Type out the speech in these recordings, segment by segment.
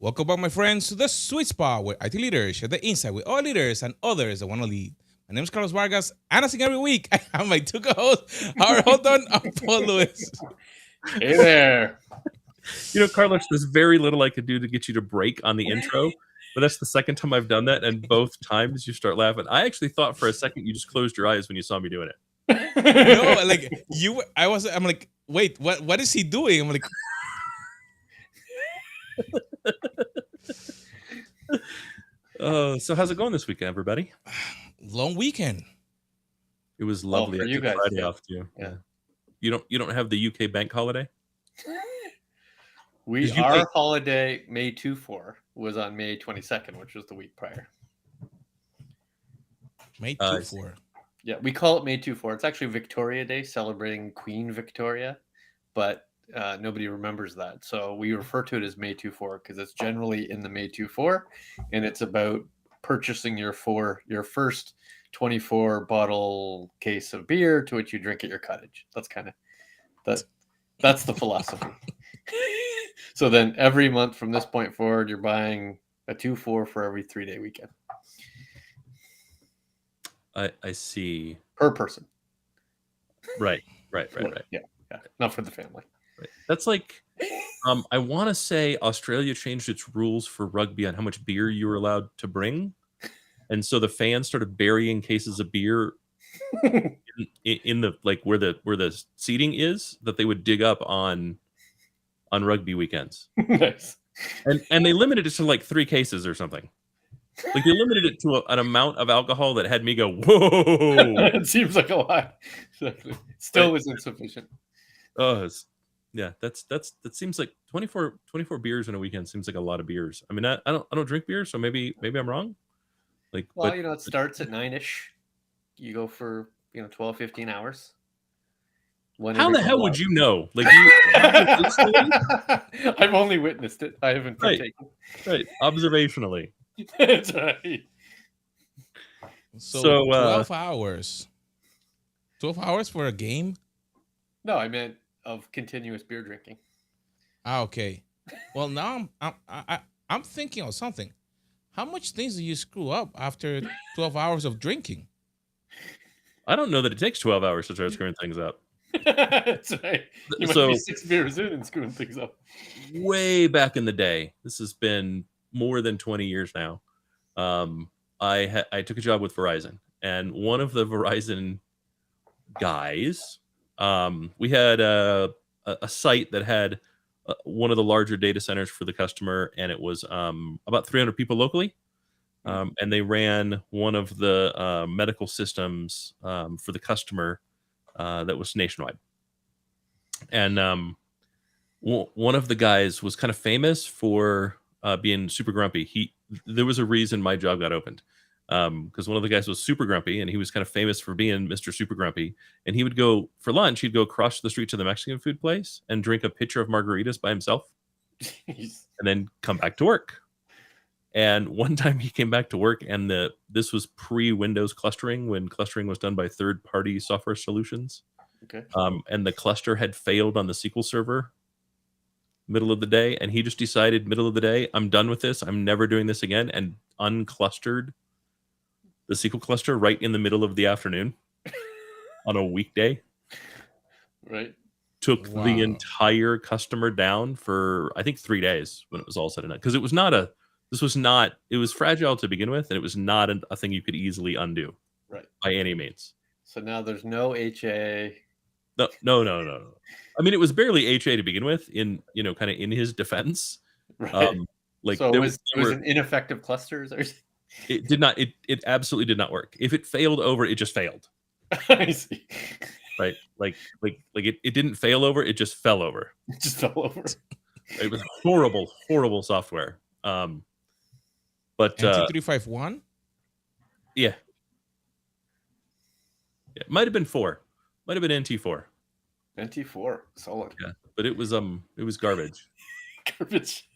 Welcome back, my friends, to the sweet spot where IT leaders share the insight with all leaders and others that want to lead. My name is Carlos Vargas, and as in every week, I have my two co-hosts, our Hodon and Paul Lewis. Hey there. Carlos, there's very little I could do to get you to break on the intro, but that's the second time I've done that, and both times you start laughing. I actually thought for a second you just closed your eyes when you saw me doing it. No, like I'm like, wait, what is he doing? I'm like, so how's it going this weekend, everybody? long weekend. It was lovely. for I you took guys, Friday yeah. off too. Yeah. You don't have the UK bank holiday? Our holiday May 24 was on May 22nd, which was the week prior. May 24. Yeah, we call it May 24. It's actually Victoria Day, celebrating Queen Victoria, but nobody remembers that. So we refer to it as May 24 because it's generally in the May 24, and it's about purchasing your first 24 bottle case of beer to which you drink at your cottage. That's the philosophy. So then every month from this point forward, you're buying a 2-4 for every 3-day weekend. I see. Per person. Right. Yeah. Not for the family. Right. That's like, I want to say Australia changed its rules for rugby on how much beer you were allowed to bring, and so the fans started burying cases of beer in the where the seating is that they would dig up on rugby weekends. Nice. And they limited it to like 3 cases or something. Like they limited it to an amount of alcohol that had me go, whoa. It seems like a lot. Still was insufficient. Yeah, that seems like 24 beers in a weekend seems like a lot of beers. I mean, I don't drink beer, so maybe I'm wrong. It starts at 9-ish. You go for 12, 15 hours. How the hell would you know? Like I've only witnessed it. I haven't partaken. Right. Observationally. That's right. So 12 hours. 12 hours for a game? No, I meant of continuous beer drinking. Okay. Well, now I'm thinking of something. How much things do you screw up after 12 hours of drinking? I don't know that it takes 12 hours to start screwing things up. That's right. You might be 6 beers in and screwing things up. Way back in the day, this has been more than 20 years now. I took a job with Verizon, and one of the Verizon guys, we had a site that had one of the larger data centers for the customer, and it was about 300 people locally. And they ran one of the medical systems for the customer that was nationwide. And one of the guys was kind of famous for being super grumpy. There was a reason my job got opened, because one of the guys was super grumpy, and he was kind of famous for being Mr. Super Grumpy. And he would go for lunch. He'd go across the street to the Mexican food place and drink a pitcher of margaritas by himself, and then come back to work. And one time he came back to work, and this was pre-Windows clustering, when clustering was done by third-party software solutions. Okay. And the cluster had failed on the SQL server middle of the day, and he just decided middle of the day, I'm done with this. I'm never doing this again, and unclustered the SQL cluster right in the middle of the afternoon on a weekday. Right. Took the entire customer down for, I think, 3 days when it was all said and done. Because it was fragile to begin with, and it was not a thing you could easily undo. Right. By any means. So now there's no HA. No. I mean, it was barely HA to begin with, in kind of in his defense. Right. So it was an ineffective cluster. It did not. It absolutely did not work. If it failed over, it just failed. I see. Right. Like it didn't fail over. It just fell over. It just fell over. It was horrible software. But NT351? Yeah. It might have been 4. Might have been NT4. NT4, solid. Yeah, but it was garbage. Garbage.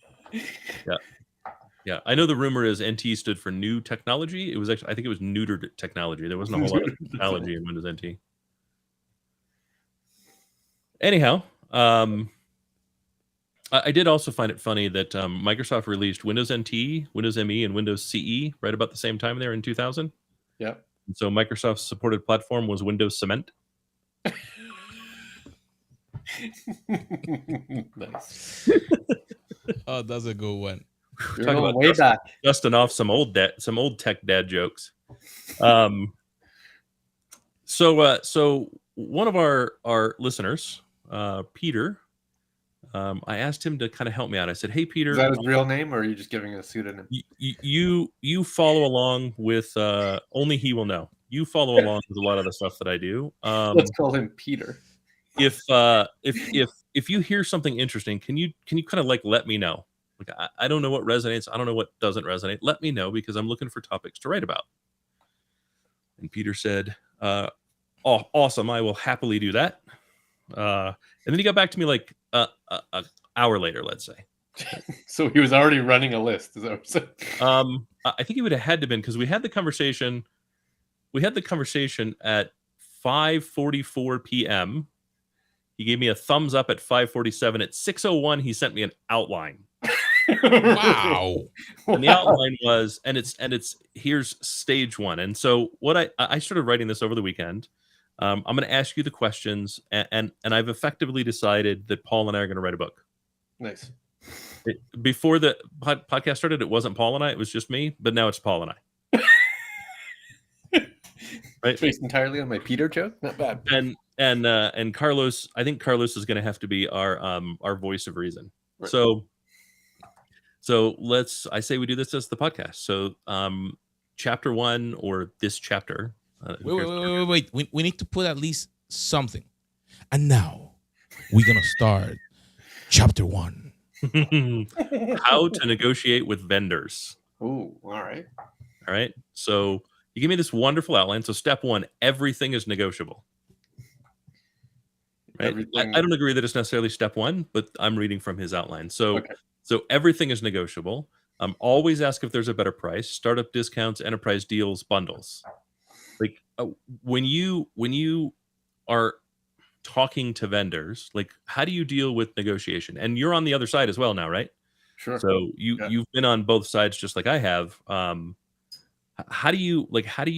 Yeah. I know the rumor is NT stood for new technology. It was actually, I think it was neutered technology. There wasn't a whole lot of technology in Windows NT. Anyhow, I did also find it funny that Microsoft released Windows NT, Windows ME, and Windows CE right about the same time there in 2000. Yep. And so Microsoft's supported platform was Windows Cement. Nice. Oh, that's a good one. You're Talk going about way back. dusting off some old tech dad jokes. So one of our listeners, Peter, I asked him to kind of help me out. I said, "Hey, Peter, Is that his real name, or are you just giving a pseudonym? you follow along with only he will know. You follow along with a lot of the stuff that I do. Let's call him Peter. If you hear something interesting, can you kind of like let me know? Like I don't know what resonates. I don't know what doesn't resonate. Let me know because I'm looking for topics to write about." And Peter said, "Oh, awesome! I will happily do that." And then he got back to me like an hour later, let's say. So he was already running a list. Is that what you're saying? I think he would have had to been because we had the conversation. We had the conversation at 5:44 p.m. He gave me a thumbs up at 5:47. At 6:01, he sent me an outline. Wow. And the outline was, and it's here's stage one. And so what I started writing this over the weekend. I'm going to ask you the questions, and I've effectively decided that Paul and I are going to write a book. Nice. Before the podcast started, it wasn't Paul and I; it was just me. But now it's Paul and I. Right? Based entirely on my Peter joke. Not bad. And Carlos, I think Carlos is going to have to be our voice of reason. Right. So I say we do this as the podcast. So chapter 1 or this chapter. Wait. We need to put at least something. And now we're gonna start chapter 1. How to negotiate with vendors. Oh, all right. All right. So you give me this wonderful outline. So step 1, everything is negotiable. Right. I don't agree that it's necessarily step 1, but I'm reading from his outline. So Okay. So everything is negotiable. Always ask if there's a better price. Startup discounts, enterprise deals, bundles. Like when you are talking to vendors, like how do you deal with negotiation? And you're on the other side as well now, right? Sure. So you've been on both sides just like I have. How do you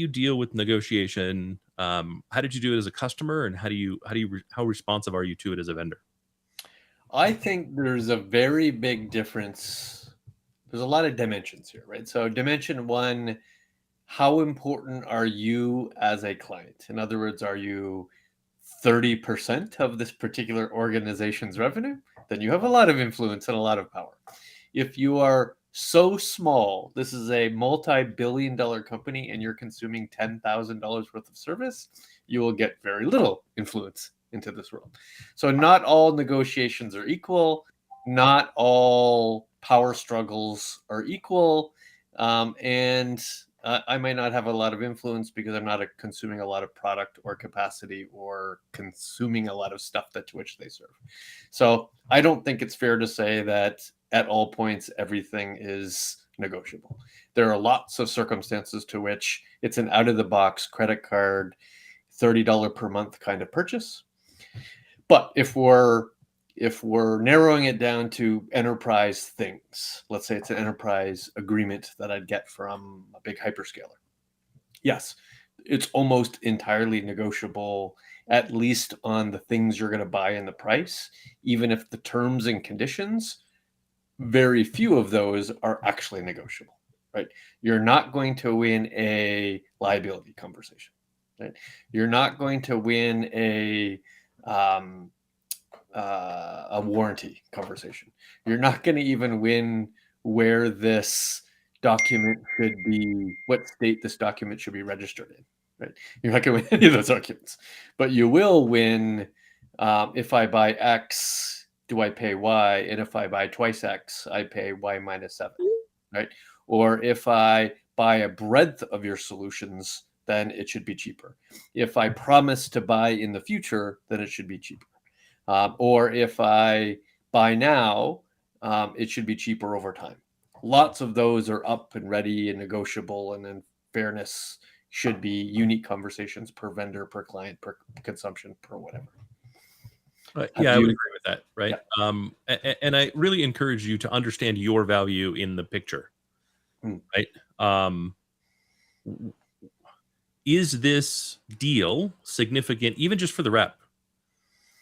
deal with negotiation? How did you do it as a customer, and how responsive are you to it as a vendor? I think there's a very big difference. There's a lot of dimensions here, right? So dimension 1, how important are you as a client? In other words, are you 30% of this particular organization's revenue? Then you have a lot of influence and a lot of power. If you are so small, this is a multi-billion-dollar company and you're consuming $10,000 worth of service, you will get very little influence into this world. So not all negotiations are equal. Not all power struggles are equal. And I might not have a lot of influence because I'm not consuming a lot of product or capacity or consuming a lot of stuff to which they serve. So I don't think it's fair to say that at all points everything is negotiable. There are lots of circumstances to which it's an out-of-the-box credit card, $30 per month kind of purchase. But if we're narrowing it down to enterprise things, let's say it's an enterprise agreement that I'd get from a big hyperscaler. Yes, it's almost entirely negotiable, at least on the things you're going to buy in the price, even if the terms and conditions, very few of those are actually negotiable, right? You're not going to win a liability conversation, right? You're not going to win a warranty conversation. You're not going to even win where this document should be, what state this document should be registered in, right? You're not going to win any of those arguments, but you will win if I buy X, do I pay Y? And if I buy twice X, I pay Y minus 7, right? Or if I buy a breadth of your solutions, then it should be cheaper. If I promise to buy in the future, then it should be cheaper. Or if I buy now, it should be cheaper over time. Lots of those are up and ready and negotiable, and then fairness should be unique conversations per vendor, per client, per consumption, per whatever. Yeah, I would agree with that, right? And I really encourage you to understand your value in the picture, right? Is this deal significant, even just for the rep,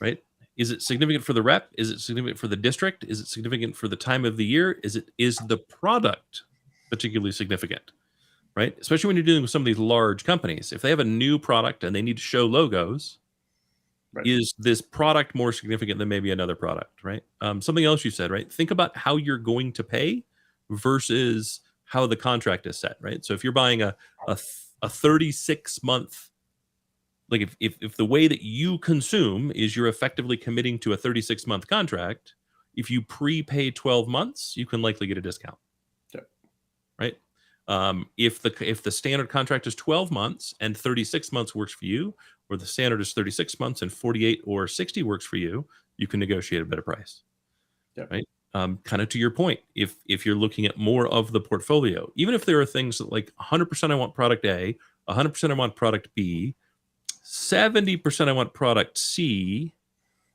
right? Is it significant for the rep? Is it significant for the district? Is it significant for the time of the year? Is the product particularly significant, right? Especially when you're dealing with some of these large companies. If they have a new product and they need to show logos, is this product more significant than maybe another product, right? Something else you said, right? Think about how you're going to pay versus how the contract is set, right? So if you're buying a 36-month, like if the way that you consume is you're effectively committing to a 36-month contract, if you prepay 12 months, you can likely get a discount. Yep. Right? If the standard contract is 12 months and 36 months works for you, or the standard is 36 months and 48 or 60 works for you, you can negotiate a better price. Yep. Right? Kind of to your point, if you're looking at more of the portfolio, even if there are things that like 100% I want product A, 100% I want product B, 70% I want product C,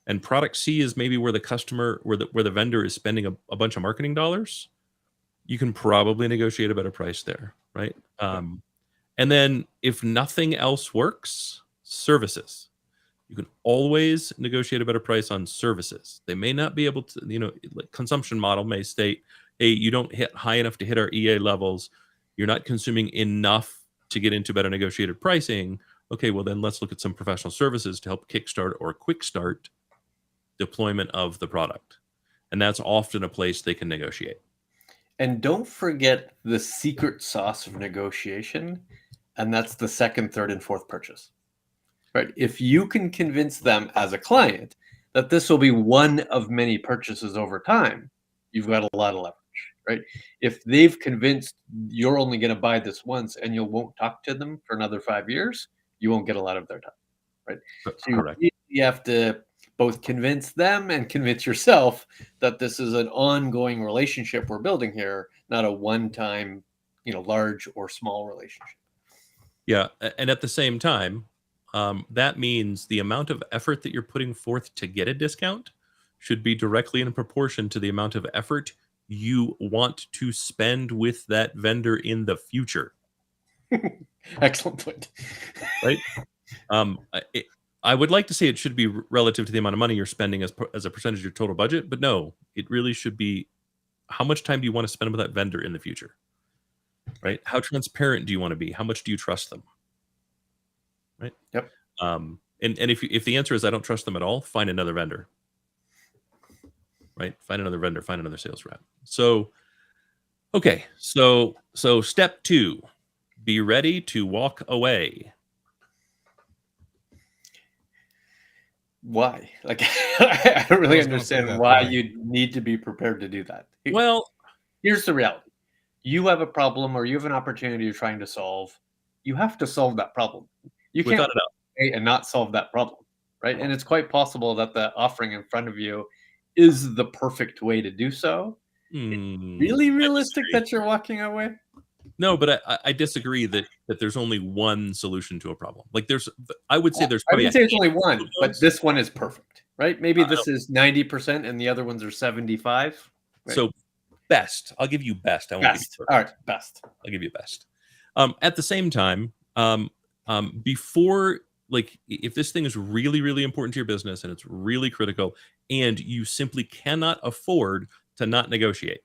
and product C is maybe where the customer, where the vendor is spending a bunch of marketing dollars, you can probably negotiate a better price there, right? And then if nothing else works, services. You can always negotiate a better price on services. They may not be able to, like consumption model may state, hey, you don't hit high enough to hit our EA levels. You're not consuming enough to get into better negotiated pricing. Okay, well then let's look at some professional services to help kickstart or quick start deployment of the product. And that's often a place they can negotiate. And don't forget the secret sauce of negotiation, and that's the second, third, and fourth purchase. Right? If you can convince them as a client that this will be one of many purchases over time, you've got a lot of leverage, right? If they've convinced you're only going to buy this once and you won't talk to them for another 5 years, you won't get a lot of their time, right? So you have to both convince them and convince yourself that this is an ongoing relationship we're building here, not a one-time, large or small relationship. Yeah, and at the same time, that means the amount of effort that you're putting forth to get a discount should be directly in proportion to the amount of effort you want to spend with that vendor in the future. Excellent point. Right? I would like to say it should be relative to the amount of money you're spending as a percentage of your total budget, but no, it really should be how much time do you want to spend with that vendor in the future? Right? How transparent do you want to be? How much do you trust them? Right? Yep. And if the answer is I don't trust them at all, find another vendor. Right? Find another vendor, find another sales rep. So, okay. So step 2, be ready to walk away. Why? Like, I don't really understand why you need to be prepared to do that. Well, here's the reality. You have a problem or you have an opportunity you're trying to solve. You have to solve that problem. You can't wait and not solve that problem, right? And it's quite possible that the offering in front of you is the perfect way to do so. Really realistic that you're walking away? No, but I disagree that there's only one solution to a problem. Like I would say there's probably I would say it's only one, but this one is perfect, right? Maybe this is 90% and the other ones are 75. Right? So best. I'll give you best. I won't give you all right, best. I'll give you best. At the same time, before, like, if this thing is really, really important to your business and it's really critical and you simply cannot afford to not negotiate,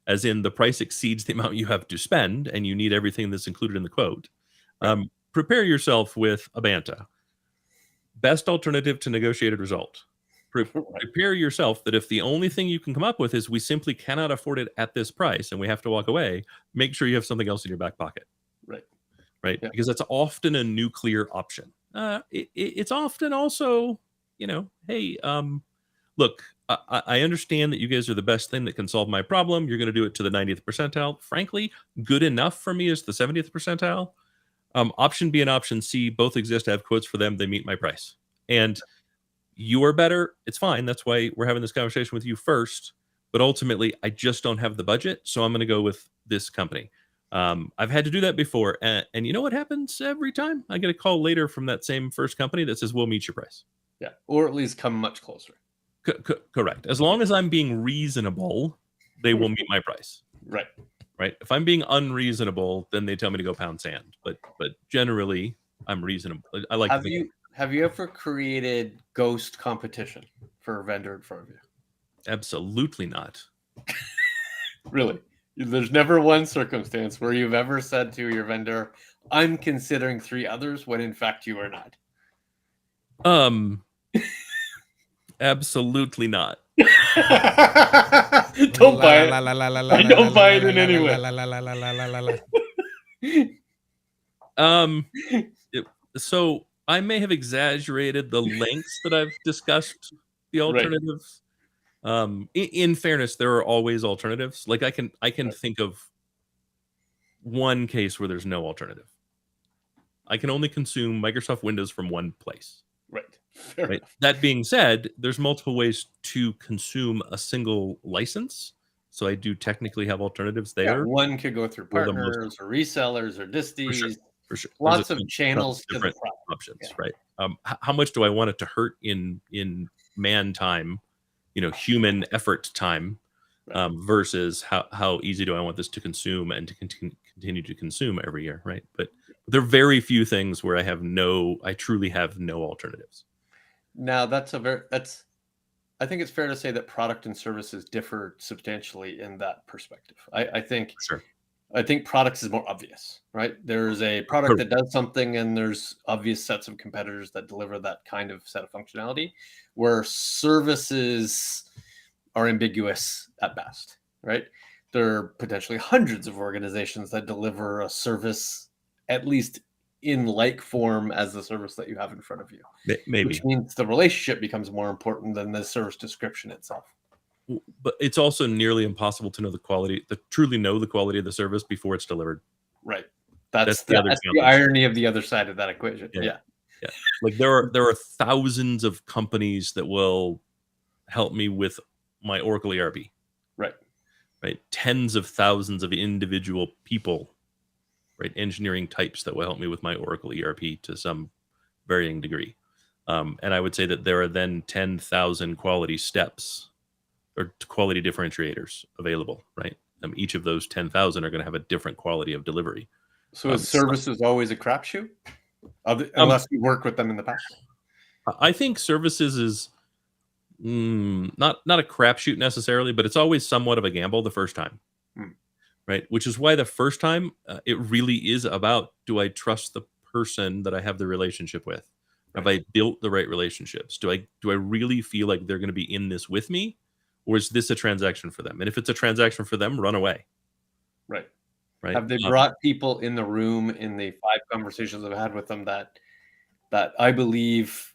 as in the price exceeds the amount you have to spend and you need everything that's included in the quote, prepare yourself with a BANTA. Best alternative to negotiated result. Prepare yourself that if the only thing you can come up with is we simply cannot afford it at this price and we have to walk away, make sure you have something else in your back pocket. Right? Yeah. Because that's often a nuclear option. It's often also, hey, look, I understand that you guys are the best thing that can solve my problem. You're going to do it to the 90th percentile. Frankly, good enough for me is the 70th percentile. Option B and option C both exist. I have quotes for them. They meet my price. And you are better. It's fine. That's why we're having this conversation with you first. But ultimately, I just don't have the budget. So I'm going to go with this company. I've had to do that before. And you know what happens every time? I get a call later from that same first company that says, we'll meet your price. Yeah. Or at least come much closer. Correct. As long as I'm being reasonable, they will meet my price. Right. Right. If I'm being unreasonable, then they tell me to go pound sand. But generally, I'm reasonable. I like to think. Have you ever created ghost competition for a vendor in front of you? Absolutely not. Really? There's never one circumstance where you've ever said to your vendor, "I'm considering 3 others," when in fact you are not. Absolutely not. Don't buy it. I don't buy it in any way. So I may have exaggerated the lengths that I've discussed the alternatives. In fairness, there are always alternatives. Like I can think of one case where there's no alternative. I can only consume Microsoft Windows from one place. Right. Fair Right. enough. That being said, there's multiple ways to consume a single license. So I do technically have alternatives Yeah, there. one could go through For the most partners or resellers or disties. For sure. Lots There's of channels to the different product. options, Yeah. right? How much do I want it to hurt in man time, human effort time, Right. versus how easy do I want this to consume and to continue to consume every year, right? But there are very few things where I truly have no alternatives. Now I think it's fair to say that product and services differ substantially in that perspective. I think Sure. products is more obvious, right? There's a product that does something and there's obvious sets of competitors that deliver that kind of set of functionality, where services are ambiguous at best, right? There are potentially hundreds of organizations that deliver a service at least in like form as the service that you have in front of you, Maybe. which means the relationship becomes more important than the service description itself. But it's also nearly impossible to truly know the quality of the service before it's delivered. Right. That's the other the challenge. irony of the other side of that equation. Yeah. Like there are thousands of companies that will help me with my Oracle ERP. Right. Tens of thousands of individual people, right? Engineering types that will help me with my Oracle ERP to some varying degree. And I would say that there are then 10,000 quality steps or quality differentiators available, right? Each of those 10,000 are going to have a different quality of delivery. So is services always a crapshoot? Unless you worked with them in the past? I think services is not a crapshoot necessarily, but it's always somewhat of a gamble the first time, right? Which is why the first time it really is about, do I trust the person that I have the relationship with? Have I built the right relationships? Do I really feel like they're going to be in this with me, or is this a transaction for them? And if it's a transaction for them, run away. Right. Right. Have they brought people in the room in the 5 conversations I've had with them that I believe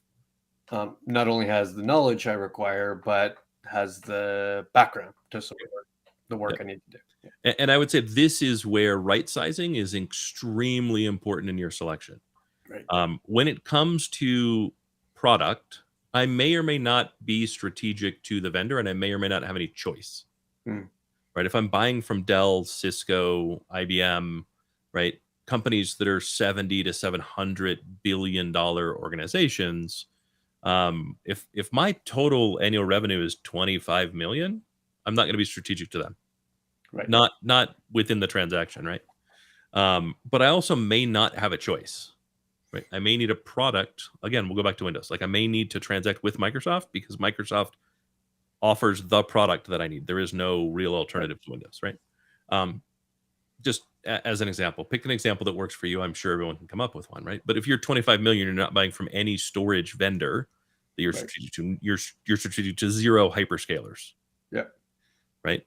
not only has the knowledge I require, but has the background to support the work I need to do? Yeah. And I would say this is where right sizing is extremely important in your selection. Right. When it comes to product, I may or may not be strategic to the vendor, and I may or may not have any choice. Right? If I'm buying from Dell, Cisco, IBM, right, companies that are $70 to $700 billion organizations, if my total annual revenue is 25 million, I'm not going to be strategic to them. Right. Not within the transaction, right? But I also may not have a choice. Right? I may need a product. Again, we'll go back to Windows. Like I may need to transact with Microsoft because Microsoft offers the product that I need. There is no real alternative to Windows, right? Just as an example, pick an example that works for you. I'm sure everyone can come up with one, right? But if you're 25 million, you're not buying from any storage vendor that you're strategic to. You're strategic to 0 hyperscalers. Yeah. Right.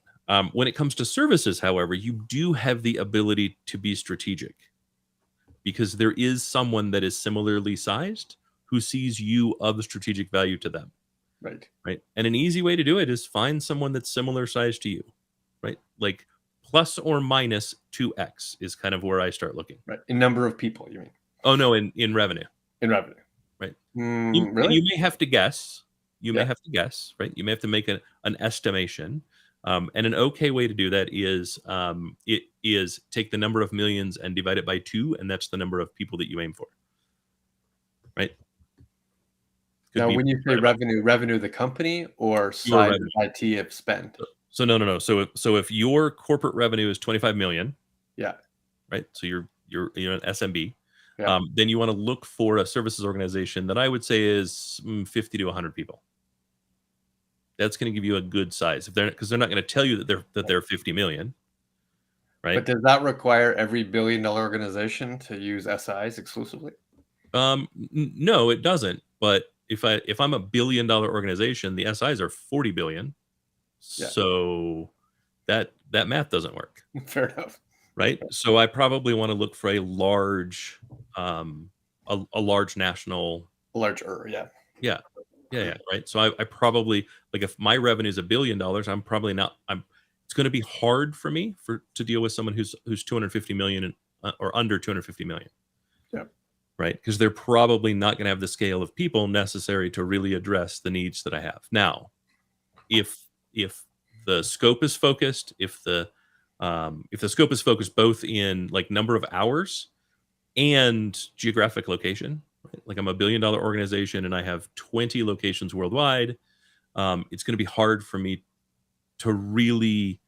When it comes to services, however, you do have the ability to be strategic because there is someone that is similarly sized who sees you of strategic value to them. Right. And an easy way to do it is find someone that's similar size to you, right? Like plus or minus 2x is kind of where I start looking. Right. In number of people, you mean? Oh, no, in revenue. In revenue. Right. Really? You may have to guess. May have to guess, right? You may have to make an estimation. And an okay way to do that is take the number of millions and divide it by 2, and that's the number of people that you aim for. Right. Could Now, be when you say revenue of the company or your size revenue. of IT of spend? So no. So if your corporate revenue is 25 million, Yeah. right? So you're an SMB. Yeah. Then you want to look for a services organization that I would say is 50 to 100 people. That's going to give you a good size because they're not going to tell you that they're 50 million, right? But does that require every billion-dollar organization to use SIs exclusively? No, it doesn't. But if I'm a $1 billion organization, the SIs are 40 billion. Yeah. So that math doesn't work, Fair enough. right? So I probably want to look for a large, a large national. Larger, yeah. Yeah, right. So I probably, like, if my revenue is $1 billion, I'm probably not. It's going to be hard for me to deal with someone who's 250 million or under 250 million. Yeah. Right, because they're probably not going to have the scale of people necessary to really address the needs that I have. Now, if the scope is focused, if the scope is focused both in like number of hours and geographic location, right? Like I'm a $1 billion organization and I have 20 locations worldwide, it's going to be hard for me to really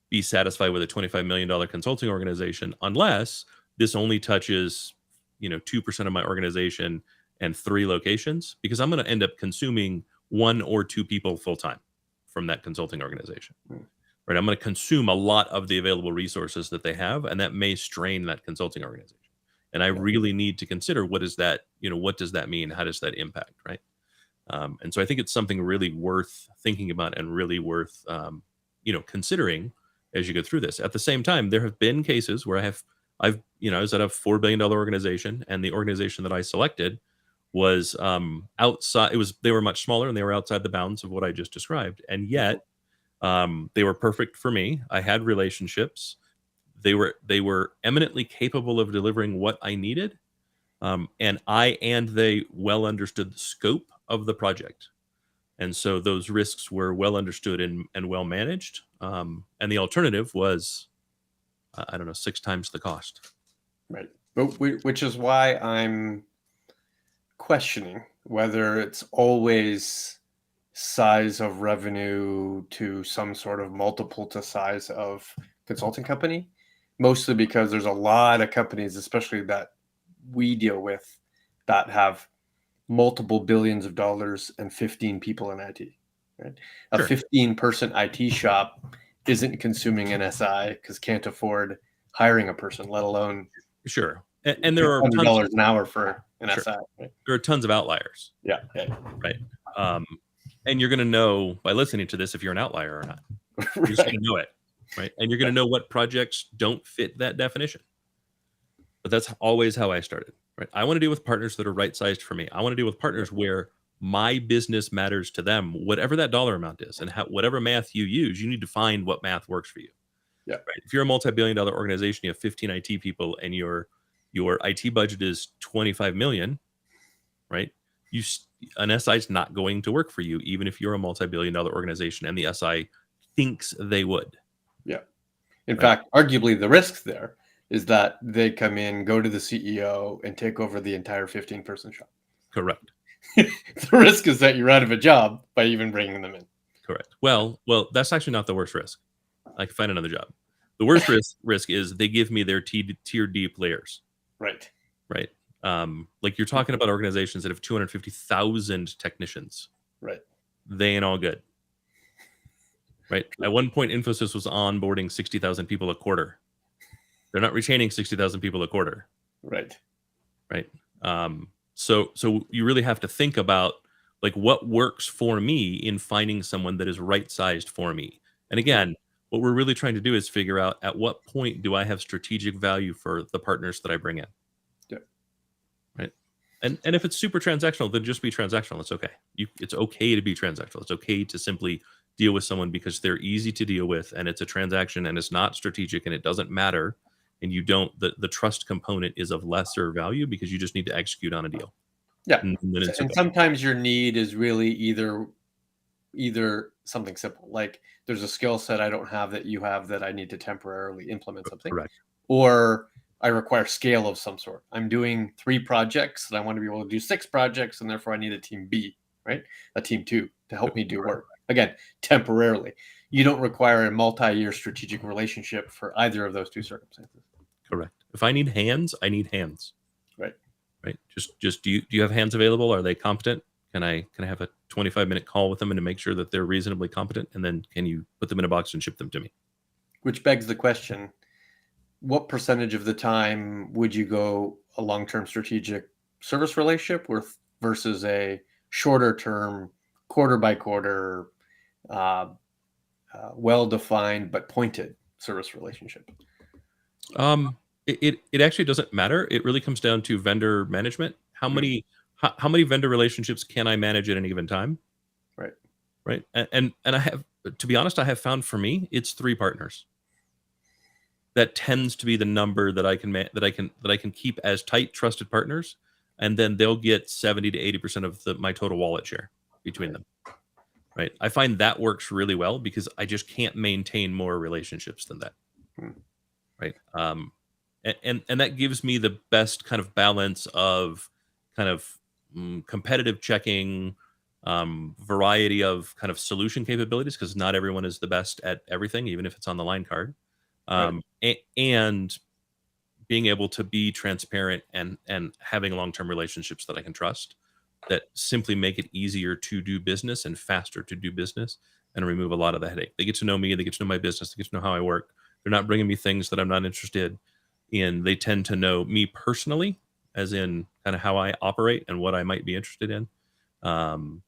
be satisfied with a $25 million consulting organization unless this only touches 2% of my organization and 3 locations, because I'm going to end up consuming 1 or 2 people full time from that consulting organization. Right, I'm going to consume a lot of the available resources that they have, and that may strain that consulting organization. And I really need to consider what does that mean? How does that impact, right? And so I think it's something really worth thinking about and really worth considering as you go through this. At the same time, there have been cases where I was at a $4 billion organization, and the organization that I selected was outside. They were much smaller, and they were outside the bounds of what I just described, and yet they were perfect for me. I had relationships. They were eminently capable of delivering what I needed, and they well understood the scope of the project. And so those risks were well understood and well managed. And the alternative was, I don't know, 6 times the cost. Right. But which is why I'm questioning whether it's always size of revenue to some sort of multiple to size of consulting company, mostly because there's a lot of companies, especially that we deal with, that have multiple billions of dollars and 15 people in IT. Right? A Sure. 15-person IT shop isn't consuming an SI because can't afford hiring a person, let alone Sure. And there are $100 an hour for an Sure. SI. Right? There are tons of outliers. Yeah. Right. And you're going to know by listening to this if you're an outlier or not. You're just going to know it, right? And you're going to know what projects don't fit that definition. But that's always how I started, right? I want to deal with partners that are right-sized for me. I want to deal with partners where my business matters to them, whatever that dollar amount is, and whatever math you use, you need to find what math works for you. Yeah. Right. If you're a multi-billion-dollar organization, you have 15 IT people, and your IT budget is 25 million, right? An SI is not going to work for you, even if you're a multi-billion-dollar organization and the SI thinks they would. Yeah. In fact, arguably the risk there is that they come in, go to the CEO, and take over the entire 15-person shop. Correct. The risk is that you're out of a job by even bringing them in. Correct. Well, that's actually not the worst risk. I can find another job. The worst risk is they give me their tier D players. Right. Right. Like you're talking about organizations that have 250,000 technicians. Right. They ain't all good. Right. At one point, Infosys was onboarding 60,000 people a quarter. They're not retaining 60,000 people a quarter. Right. Right. So you really have to think about like what works for me in finding someone that is right sized for me. And again, what we're really trying to do is figure out at what point do I have strategic value for the partners that I bring in. Yeah. Right. And if it's super transactional, then just be transactional. It's okay. It's okay to be transactional. It's okay to simply deal with someone because they're easy to deal with, and it's a transaction, and it's not strategic, and it doesn't matter. And you don't, the trust component is of lesser value because you just need to execute on a deal. Yeah. And And sometimes your need is really either something simple, like there's a skill set I don't have that you have that I need to temporarily implement something. Correct. Or I require scale of some sort. I'm doing 3 projects and I want to be able to do 6 projects, and therefore I need a team B. right? A team 2 to help me do work. Again, temporarily. You don't require a multi-year strategic relationship for either of those two circumstances. Correct. If I need hands, I need hands. Right. Right. Just do you have hands available? Are they competent? Can I have a 25-minute call with them and to make sure that they're reasonably competent? And then can you put them in a box and ship them to me? Which begs the question, what percentage of the time would you go a long-term strategic service relationship with versus a shorter term, quarter by quarter, well-defined but pointed service relationship? It actually doesn't matter. It really comes down to vendor management. How many vendor relationships can I manage at any given time? Right. Right. And I have, to be honest, I have found for me, it's 3 partners. That tends to be the number that I can keep as tight, trusted partners, and then they'll get 70 to 80% of my total wallet share between them. Right. I find that works really well because I just can't maintain more relationships than that. Right. And that gives me the best kind of balance of kind of competitive checking, variety of kind of solution capabilities, because not everyone is the best at everything, even if it's on the line card. And being able to be transparent and having long-term relationships that I can trust, that simply make it easier to do business and faster to do business and remove a lot of the headache. They get to know me, they get to know my business, they get to know how I work. They're not bringing me things that I'm not interested in. They tend to know me personally, as in kind of how I operate and what I might be interested in. And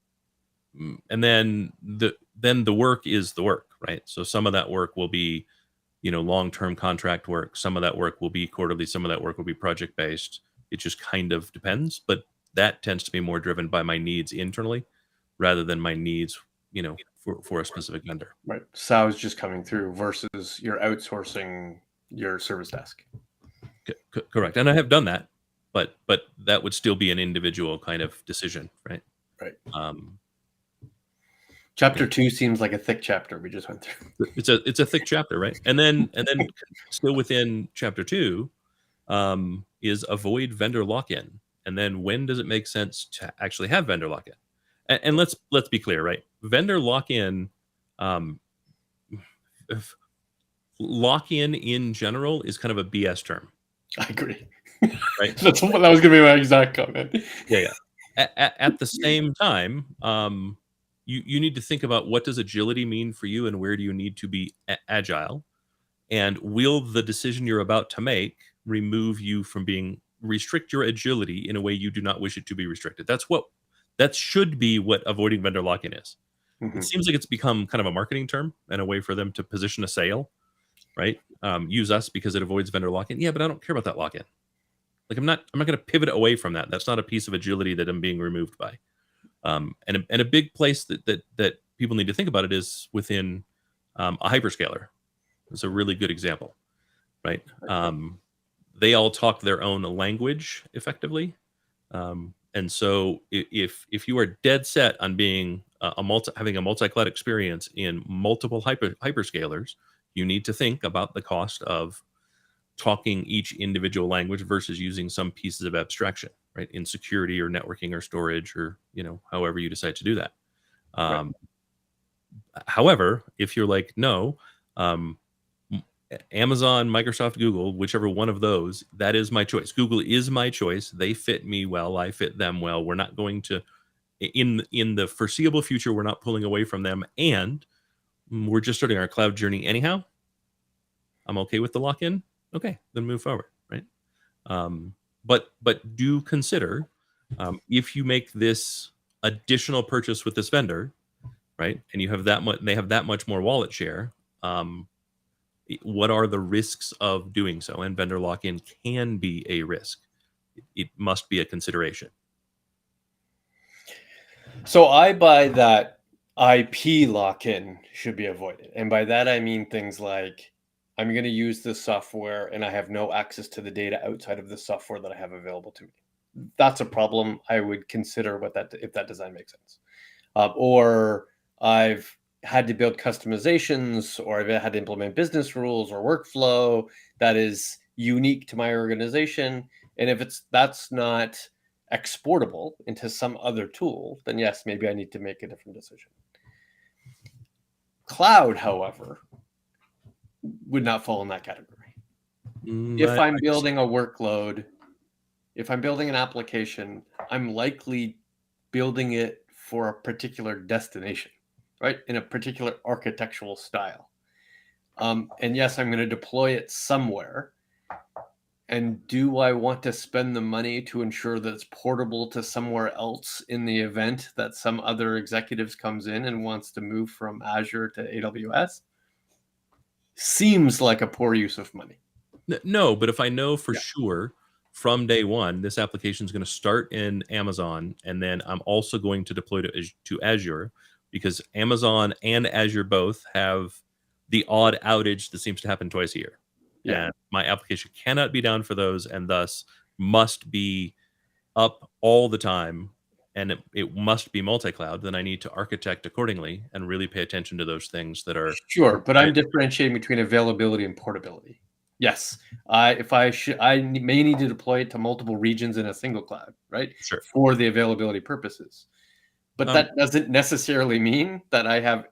then the work is the work, right? So some of that work will be, long-term contract work. Some of that work will be quarterly. Some of that work will be project-based. It just kind of depends, but that tends to be more driven by my needs internally rather than my needs, for a specific vendor. Right. SOW's just coming through versus you're outsourcing your service desk. Correct. And I have done that, but that would still be an individual kind of decision, right? Right. Chapter 2 seems like a thick chapter we just went through. It's a thick chapter, right? And then still within chapter 2 is avoid vendor lock-in. And then when does it make sense to actually have vendor lock-in? And let's be clear, right? Vendor lock-in, lock-in in general is kind of a BS term. I agree. Right? That was going to be my exact comment. Yeah. At the same time, you need to think about, what does agility mean for you and where do you need to be agile? And will the decision you're about to make remove you from restrict your agility in a way you do not wish it to be restricted? That should be what avoiding vendor lock-in is. It seems like it's become kind of a marketing term and a way for them to position a sale, right? Use us because it avoids vendor lock-in. Yeah, but I don't care about that lock-in. Like, I'm not going to pivot away from that. That's not a piece of agility that I'm being removed by. And a big place that people need to think about it is within a hyperscaler. It's a really good example, right? They all talk their own language effectively. And so if you are dead set on being having a multi-cloud experience in multiple hyperscalers, you need to think about the cost of talking each individual language versus using some pieces of abstraction, right? In security or networking or storage or, however you decide to do that. Right. However, if you're like, no, Amazon, Microsoft, Google, whichever one of those, that is my choice. Google is my choice. They fit me well. I fit them well. We're not going to, in the foreseeable future, we're not pulling away from them. And we're just starting our cloud journey anyhow. I'm okay with the lock-in. Okay, then move forward, right? But do consider, if you make this additional purchase with this vendor, right, and you have that much, they have that much more wallet share. What are the risks of doing so? And vendor lock-in can be a risk. It must be a consideration. So I buy that IP lock-in should be avoided. And by that, I mean things like, I'm going to use this software and I have no access to the data outside of the software that I have available to me. That's a problem. I would consider if that design makes sense. Or I've had to build customizations, or I've had to implement business rules or workflow that is unique to my organization. And if that's not exportable into some other tool, then yes, maybe I need to make a different decision. Cloud, however, would not fall in that category. If I'm building a workload, if I'm building an application, I'm likely building it for a particular destination, right? In a particular architectural style. And yes, I'm going to deploy it somewhere. And do I want to spend the money to ensure that it's portable to somewhere else in the event that some other executives comes in and wants to move from Azure to AWS? Seems like a poor use of money. No, but if I know for sure from day one, this application is going to start in Amazon, and then I'm also going to deploy to Azure, because Amazon and Azure both have the odd outage that seems to happen twice a year. Yeah. And my application cannot be down for those, and thus must be up all the time, and it must be multi-cloud. Then I need to architect accordingly and really pay attention to those things that are Sure, but I'm differentiating between availability and portability. Yes, if I may need to deploy it to multiple regions in a single cloud, right? Sure. For the availability purposes. But that doesn't necessarily mean that I have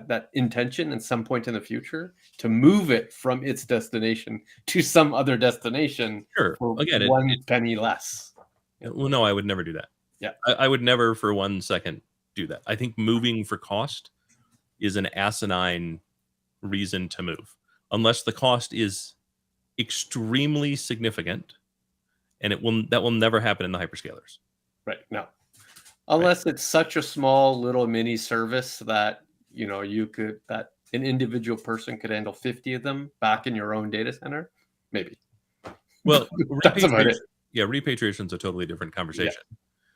that intention at some point in the future to move it from its destination to some other destination for again, one penny less. Well, no, I would never do that. Yeah, I would never for 1 second do that. I think moving for cost is an asinine reason to move, unless the cost is extremely significant, and that will never happen in the hyperscalers. Right. No. Unless it's such a small little mini service that that an individual person could handle 50 of them back in your own data center, maybe. Well, that's about it. Yeah, repatriation is a totally different conversation.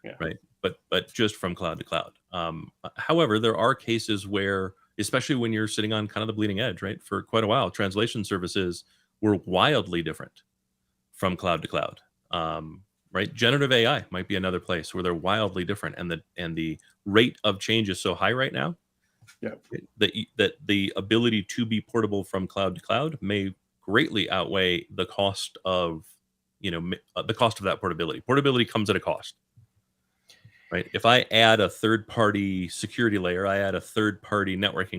Yeah. Right. But just from cloud to cloud. However, there are cases where, especially when you're sitting on kind of the bleeding edge, right? For quite a while, translation services were wildly different from cloud to cloud. Right. Generative AI might be another place where they're wildly different, and the rate of change is so high right now. Yeah. That the ability to be portable from cloud to cloud may greatly outweigh the cost of that portability. Portability comes at a cost. Right. If I add a third-party security layer, I add a third-party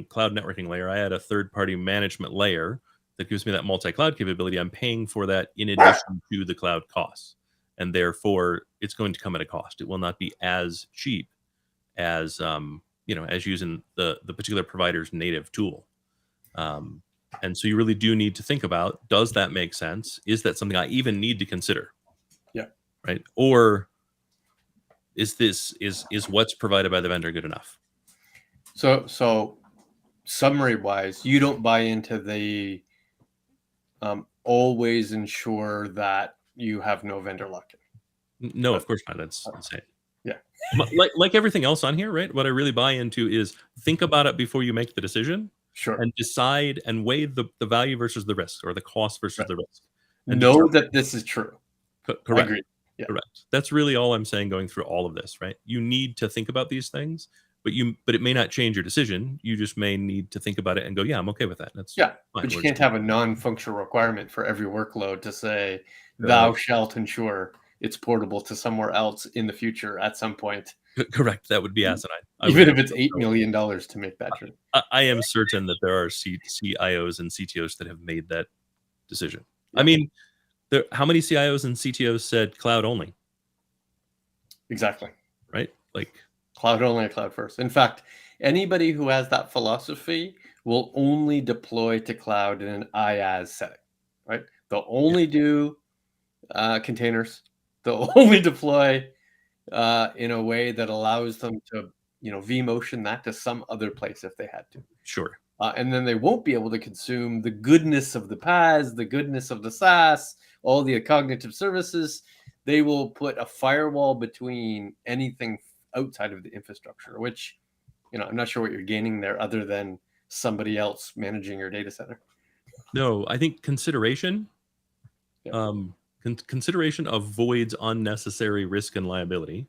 cloud networking layer, I add a third-party management layer that gives me that multi-cloud capability, I'm paying for that in addition to the cloud costs. And therefore, it's going to come at a cost. It will not be as cheap as as using the particular provider's native tool. And so you really do need to think about, does that make sense? Is that something I even need to consider? Yeah. Right. Or is what's provided by the vendor good enough? So summary wise, you don't buy into the always ensure that you have no vendor lock-in. No, of course not. That's insane. Yeah. like everything else on here, right? What I really buy into is think about it before you make the decision. Sure. And decide and weigh the value versus the risk, or the cost versus the risk. And know that this is true. Correct. I agree. Yeah. Correct. That's really all I'm saying going through all of this, right? You need to think about these things, but it may not change your decision. You just may need to think about it and go, yeah, I'm okay with that. That's fine. But you can't have a non-functional requirement for every workload to say thou shalt ensure it's portable to somewhere else in the future at some point. Correct. That would be asinine. Even if it's $8 million to make that true. I am certain that there are CIOs and CTOs that have made that decision. Yeah. I mean, how many CIOs and CTOs said cloud only? Exactly. Right? Like cloud only, cloud first. In fact, anybody who has that philosophy will only deploy to cloud in an IaaS setting, right? They'll only do containers. They'll only deploy in a way that allows them to, vMotion that to some other place if they had to. Sure. And then they won't be able to consume the goodness of the PaaS, the goodness of the SaaS, all the cognitive services. They will put a firewall between anything outside of the infrastructure, which, I'm not sure what you're gaining there other than somebody else managing your data center. No, I think consideration. Yeah. Consideration avoids unnecessary risk and liability.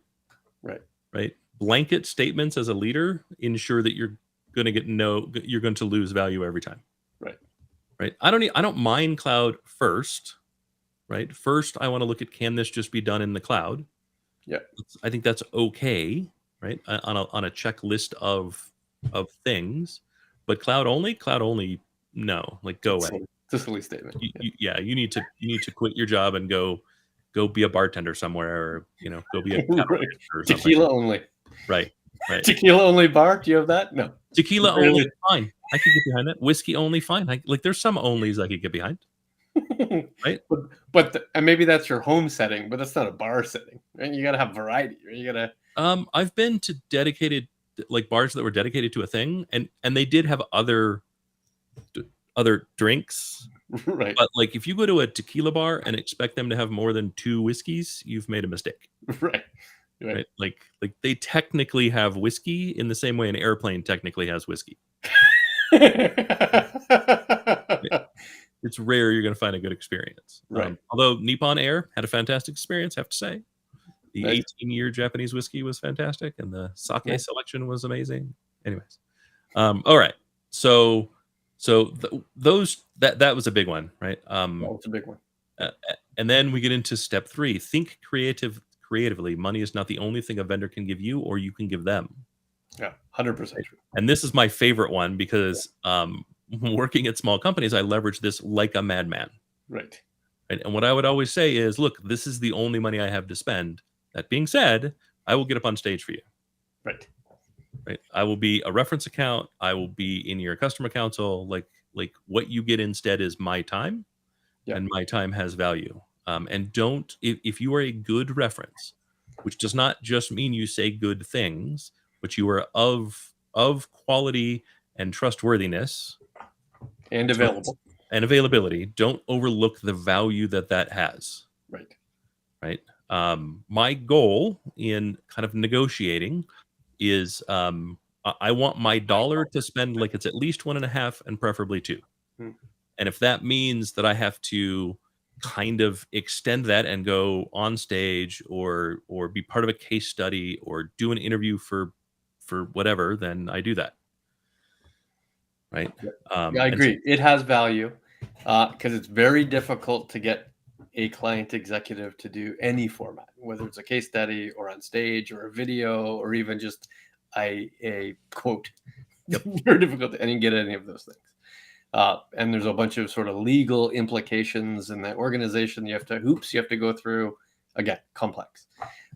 Right. Blanket statements as a leader ensure that you're going to lose value every time. Right. I don't mind cloud first. Right. First, I want to look at, can this just be done in the cloud? Yeah. I think that's okay, right? On a checklist of things, but cloud only, no, like go away. It's a silly statement. Yeah, you need to quit your job and go be a bartender somewhere, or go be a cattle Right. rancher or something. Tequila only. Right. Tequila only bar. Do you have that? No. Tequila Really? only, fine. I could get behind that. Whiskey only, fine. Like there's some onlys I could get behind. Right. And maybe that's your home setting, but that's not a bar setting. Right? You got to have variety. Right? You got to. I've been to dedicated like bars that were dedicated to a thing, and they did have other drinks. Right. But like if you go to a tequila bar and expect them to have more than 2 whiskeys, you've made a mistake. Right. Like they technically have whiskey in the same way an airplane technically has whiskey. It's rare you're going to find a good experience. Right. Although Nippon Air had a fantastic experience, I have to say. The Right. 18-year Japanese whiskey was fantastic, and the sake selection was amazing. Anyways, all right. So that was a big one, right? It's a big one. And then we get into step 3: think creatively. Money is not the only thing a vendor can give you, or you can give them. Yeah, 100% true. And this is my favorite one because working at small companies, I leverage this like a madman. Right. And what I would always say is, look, this is the only money I have to spend. That being said, I will get up on stage for you. Right. I will be a reference account. I will be in your customer council. Like what you get instead is my time, and my time has value. And if you are a good reference, which does not just mean you say good things, but you are of quality and trustworthiness and availability, don't overlook the value that has. Right. My goal in kind of negotiating is I want my dollar to spend like it's at least 1.5 and preferably 2. And if that means that I have to kind of extend that and go on stage or be part of a case study or do an interview for whatever, then I do that. Right. I agree. It has value because it's very difficult to get a client executive to do any format, whether it's a case study or on stage or a video or even just a quote. Very difficult to get any of those things. And there's a bunch of sort of legal implications in that organization. You have to go through. Again, complex.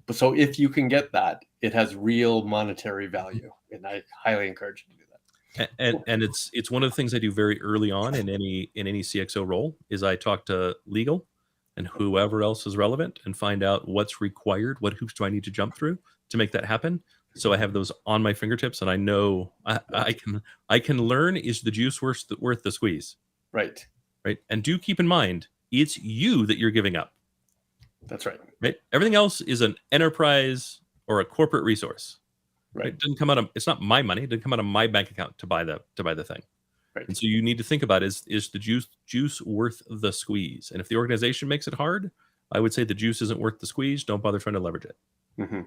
But so if you can get that, it has real monetary value, and I highly encourage you to do that. And it's one of the things I do very early on in any CXO role is I talk to legal and whoever else is relevant and find out what's required, what hoops do I need to jump through to make that happen. So I have those on my fingertips, and I know I can learn, is the juice worth the squeeze? Right. And do keep in mind, it's you that you're giving up. That's right. Everything else is an enterprise or a corporate resource. Right. It doesn't come out of, it's not my money. It doesn't come out of my bank account to buy the thing. Right. And so you need to think about, is the juice worth the squeeze? And if the organization makes it hard, I would say the juice isn't worth the squeeze. Don't bother trying to leverage it. Mm-hmm.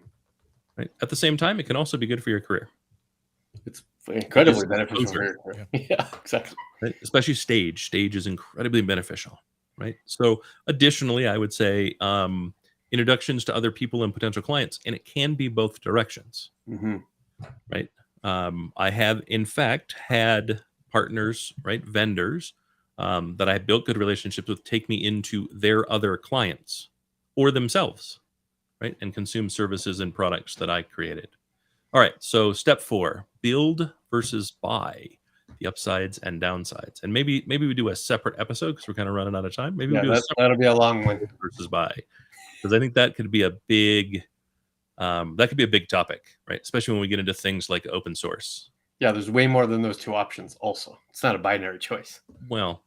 Right. At the same time, it can also be good for your career. It's incredibly beneficial for your career. Yeah, exactly. Right? Especially stage. Stage is incredibly beneficial. Right. So additionally, I would say introductions to other people and potential clients, and it can be both directions. Mm-hmm. Right. I have, in fact, had partners, vendors that I built good relationships with, take me into their other clients or themselves, and consume services and products that I created. All right. So step 4, build versus buy, the upsides and downsides. And maybe we do a separate episode because we're kind of running out of time. Maybe we do that'll be a long one. Versus buy, because I think that could be a big topic, right? Especially when we get into things like open source. Yeah, there's way more than those 2 options. Also, it's not a binary choice. Well,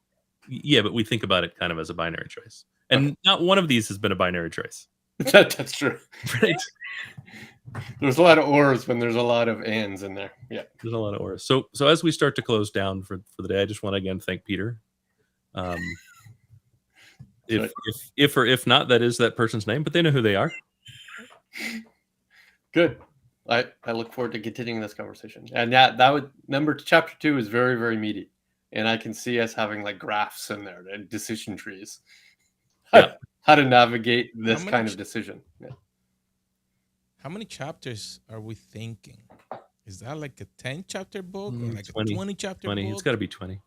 yeah, but we think about it kind of as a binary choice, and not one of these has been a binary choice. That's true. Right. There's a lot of ors when there's a lot of ands in there. Yeah, there's a lot of ors. So as we start to close down for the day, I just want to again thank Peter. If or if not, that is that person's name, but they know who they are. Good. I look forward to continuing this conversation. And chapter 2 is very, very meaty. And I can see us having like graphs in there and decision trees. How to navigate this kind of decision. Yeah. How many chapters are we thinking? Is that like a 10 chapter book or like 20, a 20 chapter 20. book? It's got to be 20,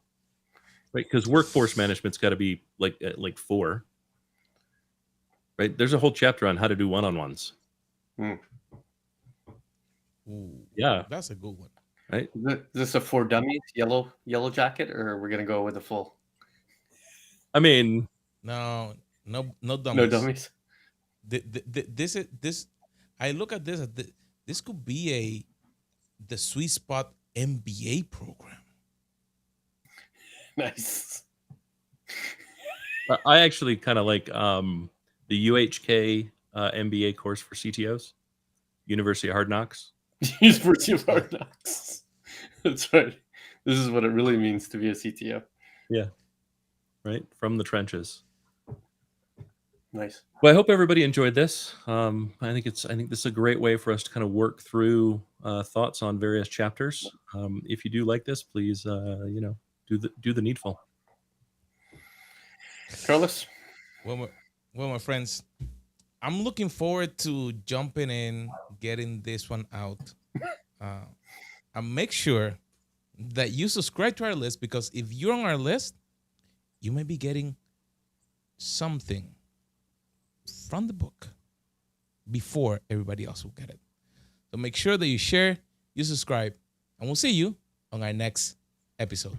right? Because workforce management's got to be like 4, right? There's a whole chapter on how to do one-on-ones. Hmm. Ooh, Yeah, that's a good one. right. Is this a for dummies yellow jacket, or we're gonna go with the full? I mean, No, no dummies. No dummies. This is this. I look at this. This could be the sweet spot MBA program. Nice. I actually kind of like the UHK MBA course for CTOs, University of Hard Knocks. University of Hard Knocks. That's right. This is what it really means to be a CTO. Yeah, right, from the trenches. Nice. Well, I hope everybody enjoyed this. I think this is a great way for us to kind of work through thoughts on various chapters. If you do like this, please, do the needful. Carlos? Well, my friends, I'm looking forward to jumping in, getting this one out. And make sure that you subscribe to our list, because if you're on our list, you may be getting something from the book before everybody else will get it. So make sure that you share, you subscribe, and we'll see you on our next episode.